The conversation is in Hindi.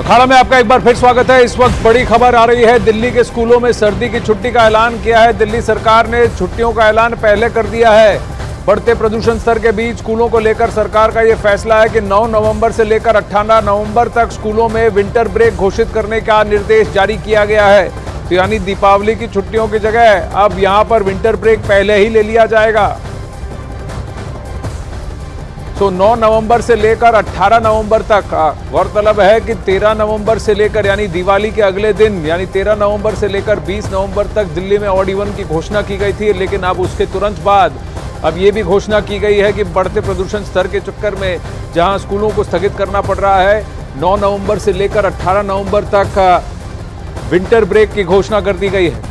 अखाड़ा में आपका एक बार फिर स्वागत है। इस वक्त बड़ी खबर आ रही है। दिल्ली के स्कूलों में सर्दी की छुट्टी का ऐलान किया है। दिल्ली सरकार ने छुट्टियों का ऐलान पहले कर दिया है। बढ़ते प्रदूषण स्तर के बीच स्कूलों को लेकर सरकार का यह फैसला है कि 9 नवंबर से लेकर 18 नवंबर तक स्कूलों में विंटर ब्रेक घोषित करने का निर्देश जारी किया गया है। तो यानी दीपावली की छुट्टियों की जगह अब यहां पर विंटर ब्रेक पहले ही ले लिया जाएगा। तो 9 नवंबर से लेकर 18 नवंबर तक। गौरतलब है कि 13 नवंबर से लेकर यानी दिवाली के अगले दिन यानी 13 नवंबर से लेकर 20 नवंबर तक दिल्ली में ऑड इवन की घोषणा की गई थी, लेकिन अब उसके तुरंत बाद अब ये भी घोषणा की गई है कि बढ़ते प्रदूषण स्तर के चक्कर में जहां स्कूलों को स्थगित करना पड़ रहा है, 9 नवंबर से लेकर 18 नवंबर तक विंटर ब्रेक की घोषणा कर दी गई है।